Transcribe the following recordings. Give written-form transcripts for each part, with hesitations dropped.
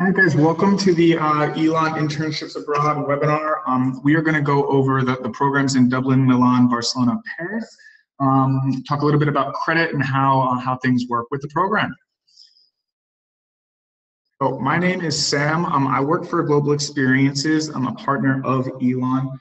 All right, guys, welcome to the Elon Internships Abroad webinar. We are going to go over the programs in Dublin, Milan, Barcelona, Paris, talk a little bit about credit and how things work with the program. So my name is Sam. I work for Global Experiences. I'm a partner of Elon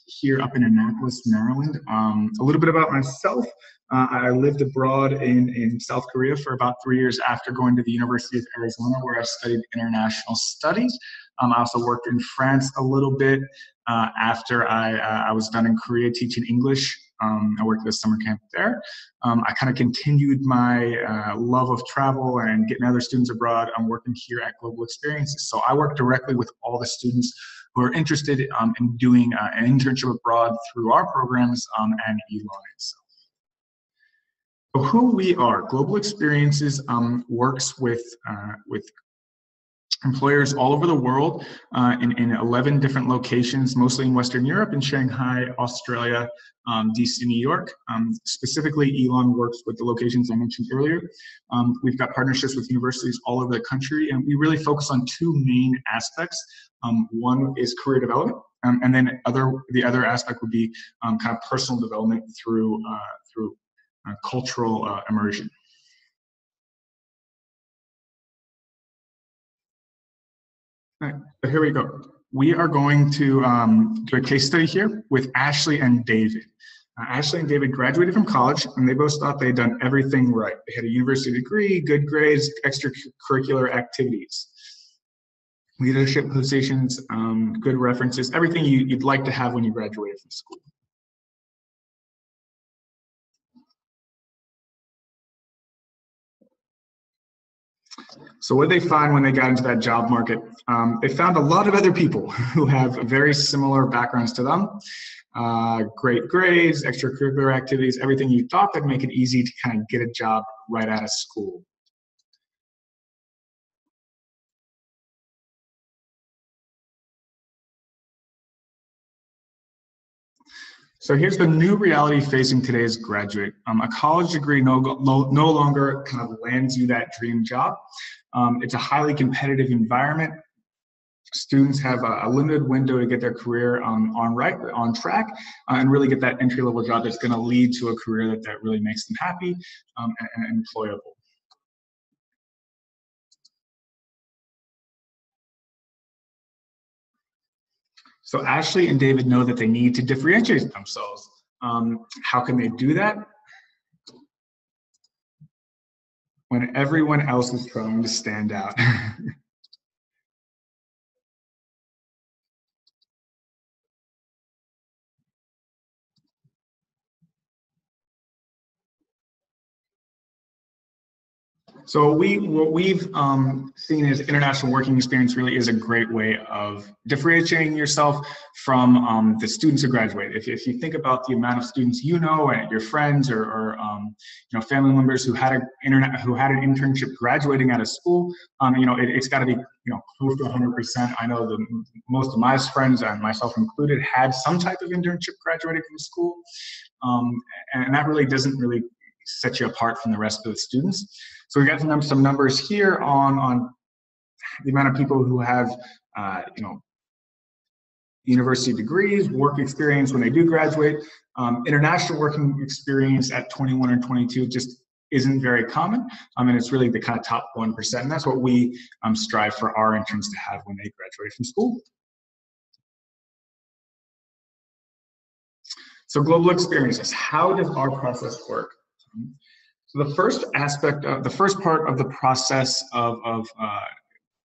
here up in Annapolis, Maryland. A little bit about myself. I lived abroad in South Korea for about 3 years after going to the University of Arizona, where I studied international studies. I also worked in France a little bit after I was done in Korea teaching English. I worked at a summer camp there. I kind of continued my love of travel and getting other students abroad. I'm working here at Global Experiences. So I work directly with all the students who are interested in doing an internship abroad through our programs and Elon itself. So who we are, Global Experiences works with employers all over the world in 11 different locations, mostly in Western Europe, in Shanghai, Australia, DC, New York. Specifically, Elon works with the locations I mentioned earlier. We've got partnerships with universities all over the country, and we really focus on two main aspects. One is career development, and then the other aspect would be kind of personal development through cultural immersion. All right, but here we go. We are going to do a case study here with Ashley and David. Ashley and David graduated from college, and they both thought they'd done everything right. They had a university degree, good grades, extracurricular activities, leadership positions, good references, everything you'd like to have when you graduated from school. So what did they find when they got into that job market? They found a lot of other people who have very similar backgrounds to them. Great grades, extracurricular activities, everything you thought that'd make it easy to kind of get a job right out of school. So here's the new reality facing today's graduate. A college degree no longer kind of lands you that dream job. It's a highly competitive environment. Students have a limited window to get their career on track and really get that entry-level job that's going to lead to a career that really makes them happy and employable. So Ashley and David know that they need to differentiate themselves. How can they do that? When everyone else is trying to stand out. So what we've seen is international working experience really is a great way of differentiating yourself from the students who graduate. If you think about the amount of students you know and your friends or family members who had an internship graduating out of school, it's got to be close to 100%. I know most of my friends and myself included had some type of internship graduating from school, and that really doesn't really set you apart from the rest of the students. So we got some numbers here on the amount of people who have, university degrees, work experience when they do graduate. International working experience at 21 or 22 just isn't very common, and it's really the kind of top 1%, and that's what we strive for our interns to have when they graduate from school. So global experiences, how does our process work? So the first part of the process of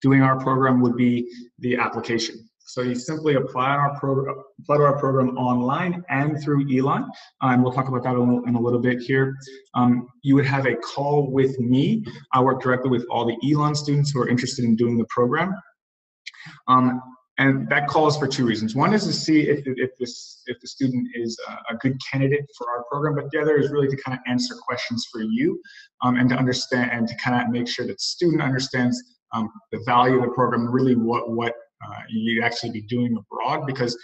doing our program would be the application. So you simply apply to our program online and through Elon, and we'll talk about that in a little bit here. You would have a call with me. I work directly with all the Elon students who are interested in doing the program. And that call is for two reasons. One is to see if the student is a good candidate for our program, but the other is really to kind of answer questions for you and to understand and to kind of make sure that the student understands the value of the program, really what you'd actually be doing abroad, because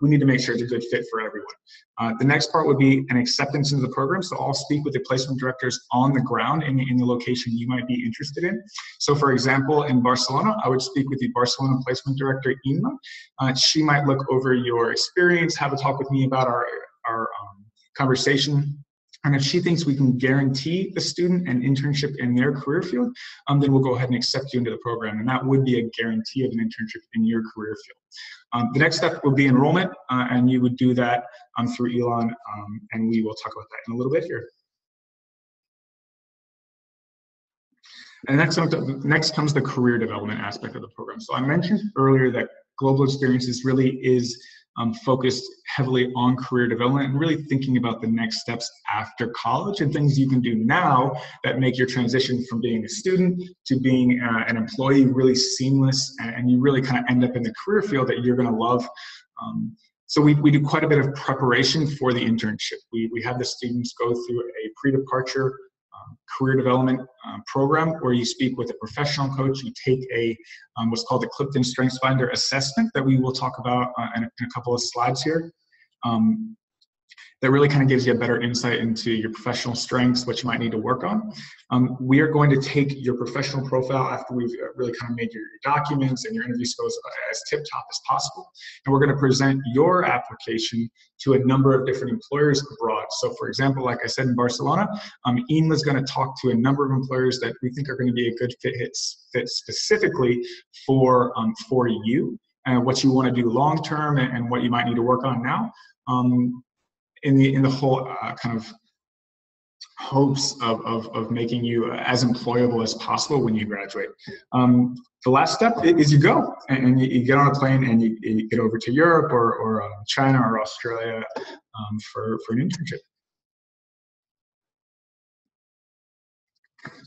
we need to make sure it's a good fit for everyone. The next part would be an acceptance into the program. So I'll speak with the placement directors on the ground in the location you might be interested in. So for example, in Barcelona, I would speak with the Barcelona placement director, Elon. She might look over your experience, have a talk with me about our conversation. And if she thinks we can guarantee the student an internship in their career field, then we'll go ahead and accept you into the program. And that would be a guarantee of an internship in your career field. The next step would be enrollment, and you would do that through Elon, and we will talk about that in a little bit here. And next comes the career development aspect of the program. So I mentioned earlier that Global Experiences really is focused heavily on career development and really thinking about the next steps after college and things you can do now that make your transition from being a student to being an employee really seamless, and you really kind of end up in the career field that you're going to love. So we do quite a bit of preparation for the internship. We have the students go through a pre-departure career development program where you speak with a professional coach. You take a what's called the Clifton Strengths Finder assessment that we will talk about in a couple of slides here. That really kind of gives you a better insight into your professional strengths, what you might need to work on. We are going to take your professional profile after we've really kind of made your documents and your interview skills as tip-top as possible. And we're going to present your application to a number of different employers abroad. So for example, like I said, in Barcelona, Ian is going to talk to a number of employers that we think are going to be a good fit specifically for you and what you want to do long-term and what you might need to work on now. In the whole kind of hopes of making you as employable as possible when you graduate. The last step is you go and you get on a plane and you get over to Europe or China or Australia for an internship.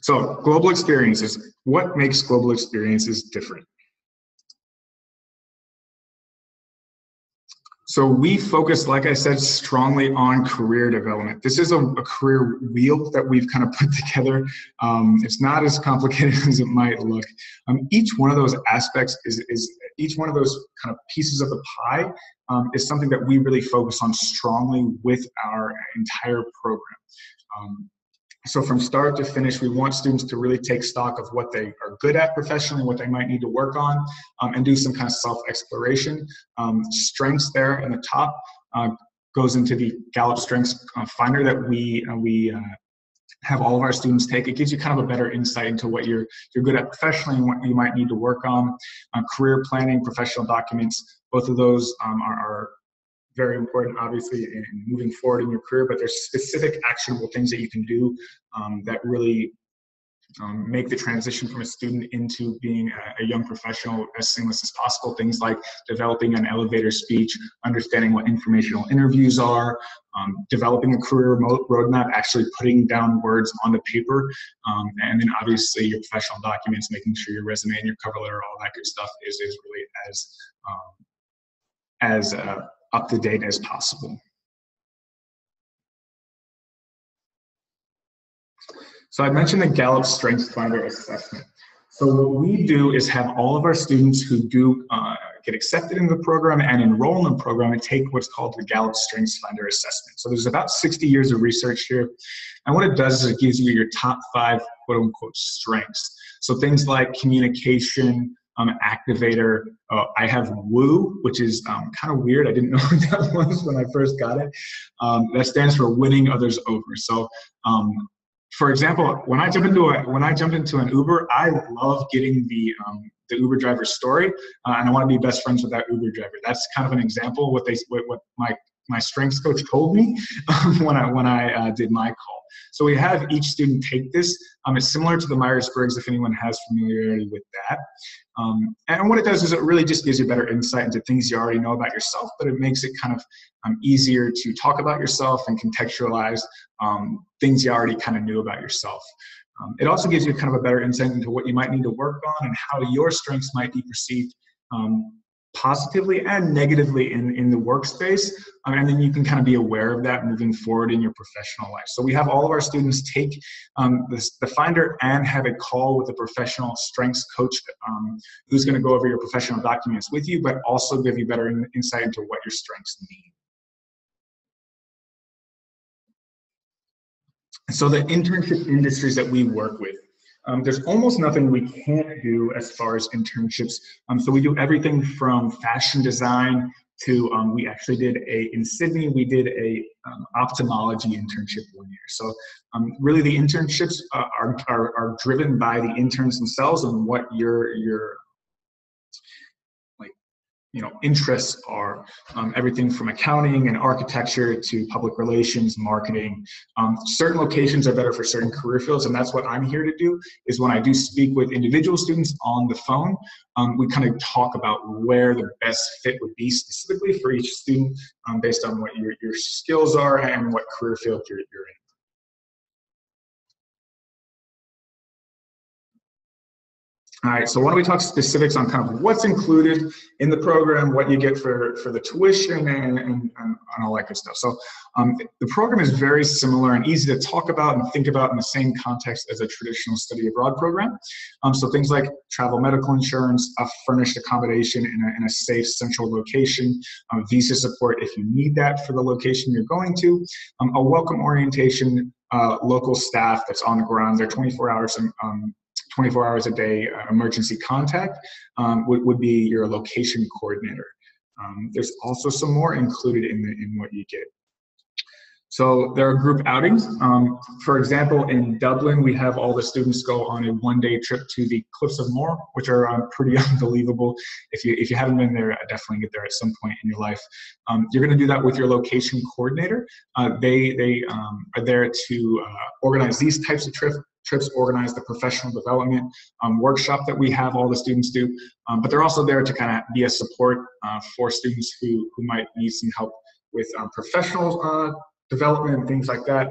So global experiences, what makes global experiences different? So we focus, like I said, strongly on career development. This is a career wheel that we've kind of put together. It's not as complicated as it might look. Each one of those aspects is each one of those kind of pieces of the pie is something that we really focus on strongly with our entire program. So from start to finish, we want students to really take stock of what they are good at professionally, what they might need to work on, and do some kind of self-exploration. Strengths there in the top goes into the Gallup Strengths Finder that we have all of our students take. It gives you kind of a better insight into what you're good at professionally and what you might need to work on. Career planning, professional documents, both of those are very important, obviously, in moving forward in your career, but there's specific actionable things that you can do that really make the transition from a student into being a young professional as seamless as possible. Things like developing an elevator speech, understanding what informational interviews are, developing a career roadmap, actually putting down words on the paper, and then obviously your professional documents, making sure your resume and your cover letter, all that good stuff is really as up to date as possible. So I mentioned the Gallup Strengths Finder assessment. So what we do is have all of our students who do get accepted in the program and enroll in the program and take what's called the Gallup Strengths Finder assessment. So there's about 60 years of research here. And what it does is it gives you your top 5 quote unquote strengths. So things like communication, activator. I have WOO, which is kind of weird. I didn't know what that was when I first got it. That stands for winning others over. So, for example, when I jump into an Uber, I love getting the Uber driver's story, and I want to be best friends with that Uber driver. That's kind of an example of what my strengths coach told me when I did my call. So we have each student take this. It's similar to the Myers-Briggs, if anyone has familiarity with that. And what it does is it really just gives you better insight into things you already know about yourself, but it makes it kind of easier to talk about yourself and contextualize things you already kind of knew about yourself. It also gives you kind of a better insight into what you might need to work on and how your strengths might be perceived positively and negatively in the workspace, and then you can kind of be aware of that moving forward in your professional life. So we have all of our students take the Finder and have a call with a professional strengths coach who's going to go over your professional documents with you, but also give you better insight into what your strengths mean. So the internship industries that we work with, there's almost nothing we can't do as far as internships. So we do everything from fashion design to, we actually did in Sydney, we did a ophthalmology internship 1 year. So really the internships are driven by the interns themselves and what your interests are, everything from accounting and architecture to public relations, marketing. Certain locations are better for certain career fields, and that's what I'm here to do, is when I do speak with individual students on the phone, we kind of talk about where the best fit would be specifically for each student based on what your skills are and what career field you're in. All right, so why don't we talk specifics on kind of what's included in the program, what you get for the tuition, and all that good stuff. So the program is very similar and easy to talk about and think about in the same context as a traditional study abroad program. So things like travel medical insurance, a furnished accommodation in a safe central location, visa support if you need that for the location you're going to, a welcome orientation, local staff that's on the ground, they're 24 hours 24 hours a day emergency contact would be your location coordinator. There's also some more included in what you get. So there are group outings. For example, in Dublin, we have all the students go on a one-day trip to the Cliffs of Moher, which are pretty unbelievable. If you haven't been there, definitely get there at some point in your life. You're going to do that with your location coordinator. They are there to organize these types of trips, organize the professional development workshop that we have all the students do, but they're also there to kind of be a support for students who might need some help with professional development and things like that,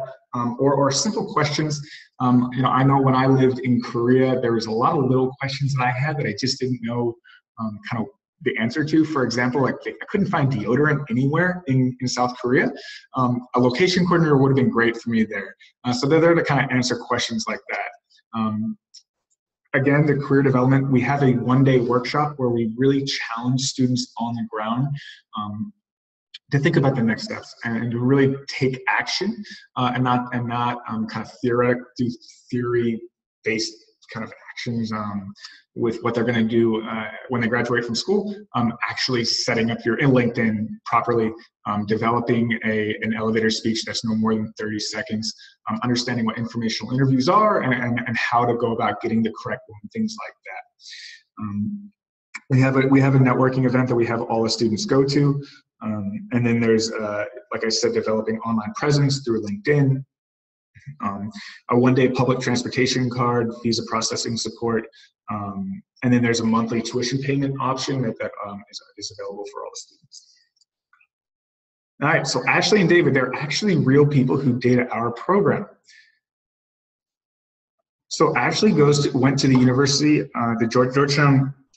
or simple questions. I know when I lived in Korea, there was a lot of little questions that I had that I just didn't know kind of the answer to. For example, like I couldn't find deodorant anywhere in South Korea. A location coordinator would have been great for me there. So they're there to kind of answer questions like that. Again, the career development, we have a one-day workshop where we really challenge students on the ground to think about the next steps and to really take action and not kind of theory-based kind of actions with what they're going to do when they graduate from school, actually setting up your LinkedIn properly, developing an elevator speech that's no more than 30 seconds, understanding what informational interviews are and how to go about getting the correct one, things like that. We have a networking event that we have all the students go to. And then there's, like I said, developing online presence through LinkedIn, a one-day public transportation card, visa processing support, and then there's a monthly tuition payment option that is available for all the students. All right, so Ashley and David, they're actually real people who did our program. So Ashley went to the university, the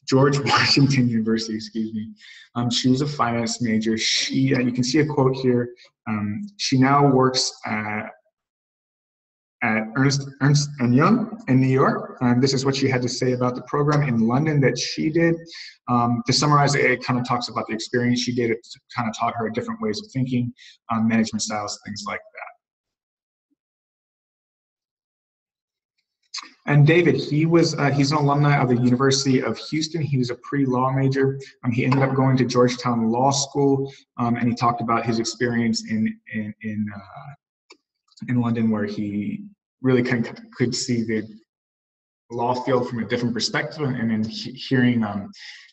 George Washington University, excuse me. She was a finance major. You can see a quote here. She now works at Ernst & Young in New York. This is what she had to say about the program in London that she did. To summarize, it kind of talks about the experience she did. It kind of taught her different ways of thinking, management styles, things like that. And David, he's an alumni of the University of Houston. He was a pre-law major. He ended up going to Georgetown Law School, and he talked about his experience in London, where he really could see the law field from a different perspective, and then hearing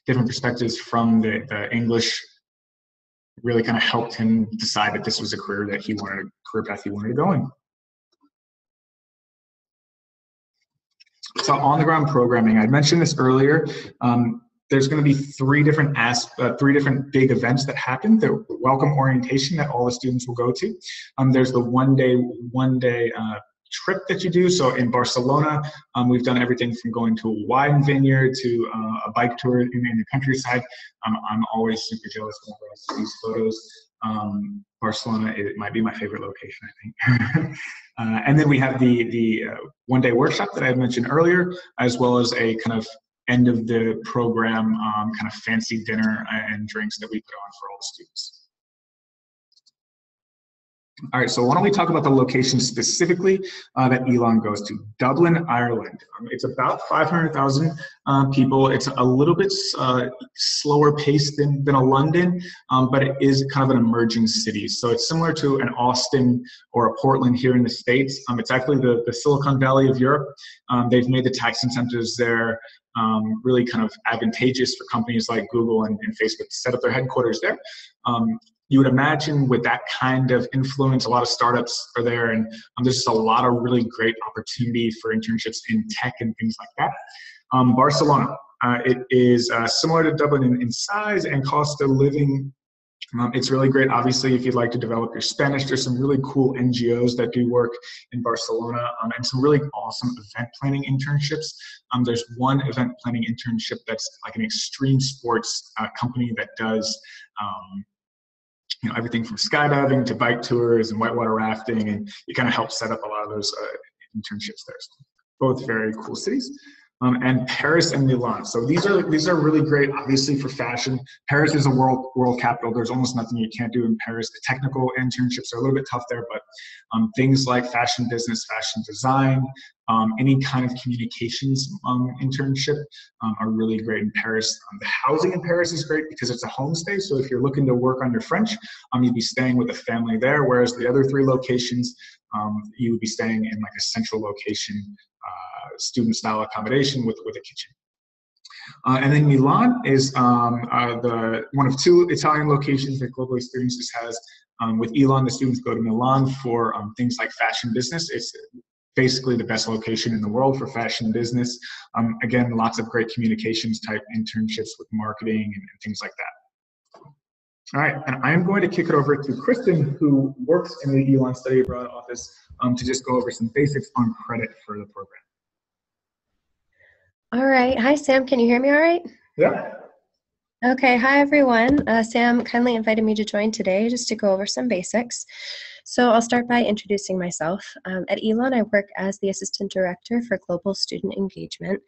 different perspectives from the English really kind of helped him decide that this was a career path he wanted to go in. So on-the-ground programming, I mentioned this earlier. There's going to be three different big events that happen. The welcome orientation that all the students will go to. There's the one-day trip that you do. So in Barcelona, we've done everything from going to a wine vineyard to a bike tour in the countryside. I'm always super jealous whenever I see these photos. Barcelona, it might be my favorite location, I think. And then we have the one-day workshop that I had mentioned earlier, as well as a kind of end of the program kind of fancy dinner and drinks that we put on for all the students. All right, so why don't we talk about the location specifically that Elon goes to? Dublin, Ireland. It's about 500,000 people. It's a little bit slower paced than a London, but it is kind of an emerging city. So it's similar to an Austin or a Portland here in the States. It's actually the Silicon Valley of Europe. They've made the tax incentives there really kind of advantageous for companies like Google and Facebook to set up their headquarters there. You would imagine with that kind of influence, a lot of startups are there, and there's just a lot of really great opportunity for internships in tech and things like that. Barcelona, it is similar to Dublin in size and cost of living. It's really great, obviously, if you'd like to develop your Spanish. There's some really cool NGOs that do work in Barcelona and some really awesome event planning internships. There's one event planning internship that's like an extreme sports company that does everything from skydiving to bike tours and whitewater rafting, and you kind of help set up a lot of those internships there. So both very cool cities. And Paris and Milan. So these are really great, obviously, for fashion. Paris is a world capital. There's almost nothing you can't do in Paris. The technical internships are a little bit tough there, but things like fashion business, fashion design, any kind of communications internship are really great in Paris. The housing in Paris is great because it's a homestay. So if you're looking to work on your French, you'd be staying with a family there, whereas the other three locations, you would be staying in like a central location, student style accommodation with a kitchen. And then Milan is the one of two Italian locations that Global Experiences has. With Elon, the students go to Milan for things like fashion business. It's basically the best location in the world for fashion business. Again, lots of great communications type internships with marketing and things like that. All right, and I'm going to kick it over to Kristen, who works in the Elon Study Abroad office, to just go over some basics on credit for the program. All right. Hi, Sam. Can you hear me all right? Yeah. Okay. Hi, everyone. Sam kindly invited me to join today just to go over some basics. So I'll start by introducing myself. At Elon, I work as the Assistant Director for Global Student Engagement,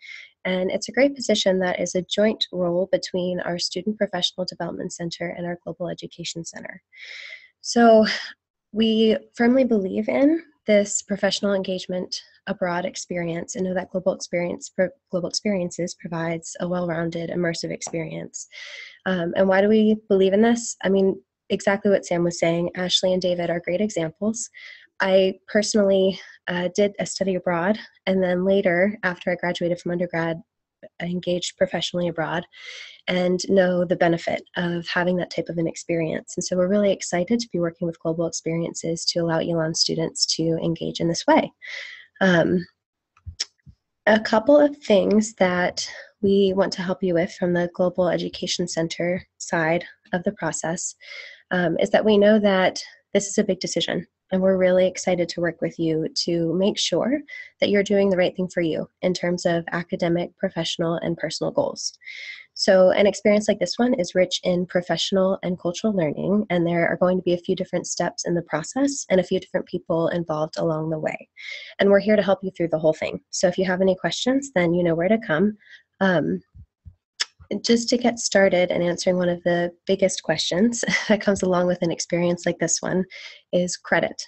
and it's a great position that is a joint role between our Student Professional Development Center and our Global Education Center. So we firmly believe in this professional engagement abroad experience and know that Global Experiences provides a well-rounded, immersive experience. And why do we believe in this? I mean, exactly what Sam was saying. Ashley and David are great examples. I personally did a study abroad, and then later, after I graduated from undergrad, I engaged professionally abroad and know the benefit of having that type of an experience. And so we're really excited to be working with Global Experiences to allow Elon students to engage in this way. A couple of things that we want to help you with from the Global Education Center side of the process is that we know that this is a big decision, and we're really excited to work with you to make sure that you're doing the right thing for you in terms of academic, professional, and personal goals. So an experience like this one is rich in professional and cultural learning, and there are going to be a few different steps in the process and a few different people involved along the way. And we're here to help you through the whole thing. So if you have any questions, then you know where to come. Just to get started and answering one of the biggest questions that comes along with an experience like this one is credit.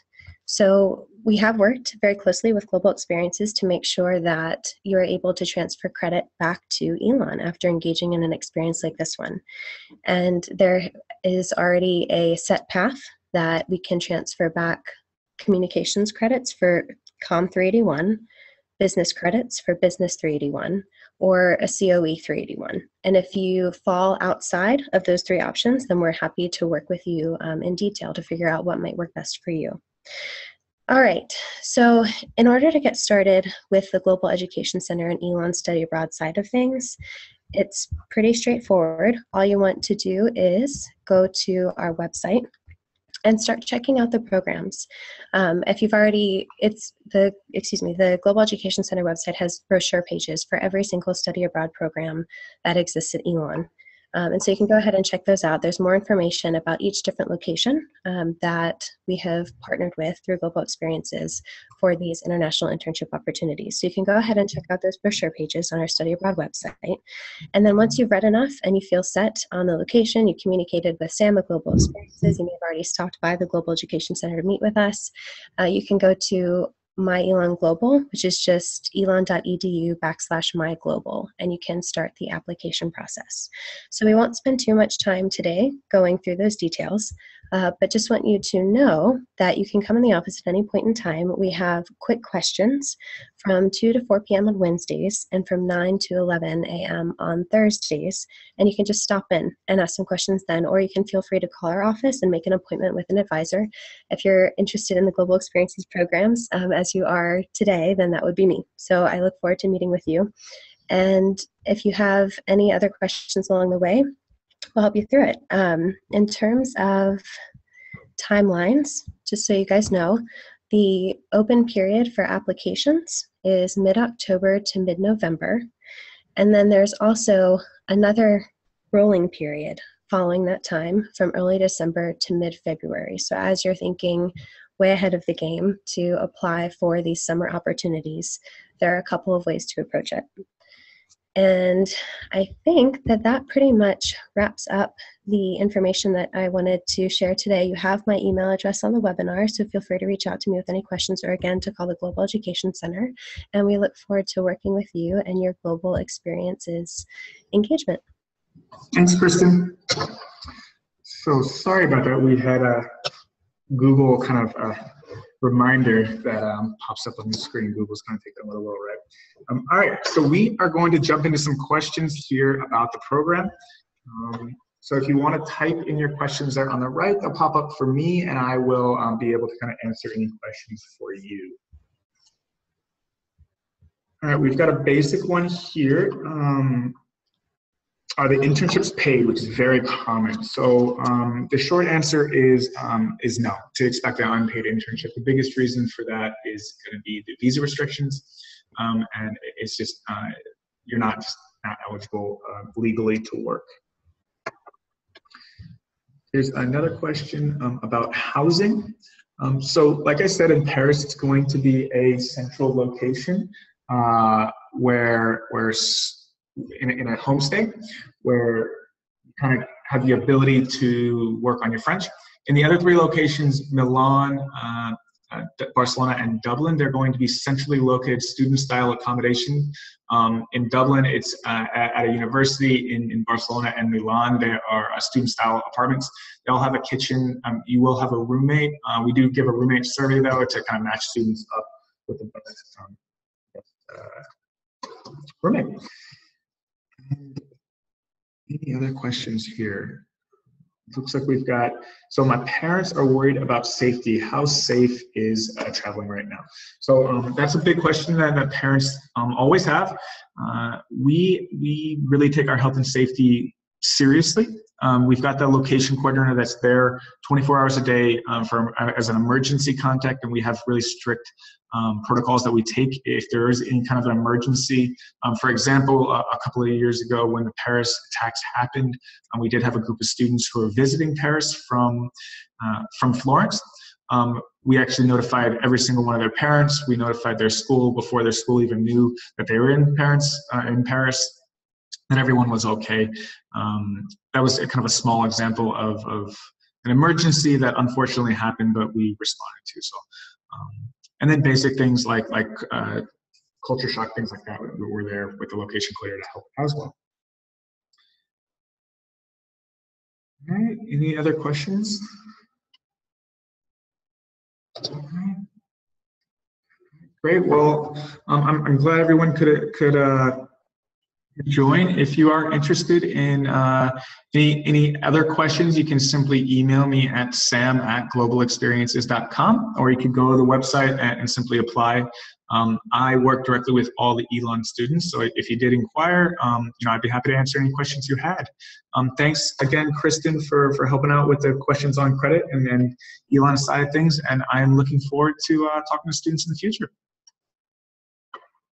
So we have worked very closely with Global Experiences to make sure that you're able to transfer credit back to Elon after engaging in an experience like this one. And there is already a set path that we can transfer back communications credits for Com 381, business credits for Business 381, or a COE 381. And if you fall outside of those three options, then we're happy to work with you in detail to figure out what might work best for you. All right, so in order to get started with the Global Education Center and Elon Study Abroad side of things, it's pretty straightforward. All you want to do is go to our website, and start checking out the programs. If you've already, the Global Education Center website has brochure pages for every single study abroad program that exists at Elon. And so you can go ahead and check those out. There's more information about each different location that we have partnered with through Global Experiences for these international internship opportunities. So you can go ahead and check out those brochure pages on our Study Abroad website. And then once you've read enough and you feel set on the location, you communicated with Sam at Global Experiences, you may have already stopped by the Global Education Center to meet with us, you can go to My Elon Global, which is just elon.edu/myglobal, and you can start the application process. So we won't spend too much time today going through those details, but just want you to know that you can come in the office at any point in time. We have quick questions from 2 to 4 p.m. on Wednesdays and from 9 to 11 a.m. on Thursdays, and you can just stop in and ask some questions then, or you can feel free to call our office and make an appointment with an advisor. If you're interested in the Global Experiences programs, as you are today, then that would be me. So I look forward to meeting with you. And if you have any other questions along the way, we'll help you through it. In terms of timelines, just so you guys know, the open period for applications is mid-October to mid-November. And then there's also another rolling period following that time from early December to mid-February. So as you're thinking way ahead of the game to apply for these summer opportunities, there are a couple of ways to approach it. And I think that that pretty much wraps up the information that I wanted to share today. You have my email address on the webinar, so feel free to reach out to me with any questions or again to call the Global Education Center. And we look forward to working with you and your Global Experiences engagement. Thanks, Kristen. So sorry about that. We had a Google kind of reminder that pops up on the screen. Google's going to take a little while, right? All right, so we are going to jump into some questions here about the program. So if you want to type in your questions there on the right, they'll pop up for me, and I will be able to kind of answer any questions for you. All right, we've got a basic one here. Are the internships paid, which is very common? So the short answer is no, to expect an unpaid internship. The biggest reason for that is going to be the visa restrictions, and it's just you're not eligible legally to work. Here's another question about housing. So like I said, in Paris, it's going to be a central location where in a homestay where you kind of have the ability to work on your French. In the other 3 locations, Milan, Barcelona, and Dublin, they're going to be centrally located student-style accommodation. In Dublin, it's at a university. In Barcelona and Milan, there are student-style apartments. They all have a kitchen. You will have a roommate. We do give a roommate survey, though, to kind of match students up with the best roommate. Any other questions here? Looks like we've got, so my parents are worried about safety. How safe is traveling right now? So that's a big question that parents always have. We really take our health and safety seriously. We've got the location coordinator that's there 24 hours a day as an emergency contact, and we have really strict protocols that we take if there is any kind of an emergency. For example, a couple of years ago when the Paris attacks happened, we did have a group of students who were visiting Paris from Florence. We actually notified every single one of their parents. We notified their school before their school even knew that they were in Paris, and everyone was okay. That was kind of a small example of an emergency that unfortunately happened, but we responded to. So, and then basic things like culture shock, things like that. We were there with the location coordinator to help as well. All right, any other questions? All right. Great, well, I'm glad everyone could join. If you are interested in any other questions, you can simply email me at sam@globalexperiences.com, or you can go to the website and simply apply. I work directly with all the Elon students, so if you did inquire, I'd be happy to answer any questions you had. Thanks again, Kristen, for helping out with the questions on credit and Elon's side of things, and I'm looking forward to talking to students in the future.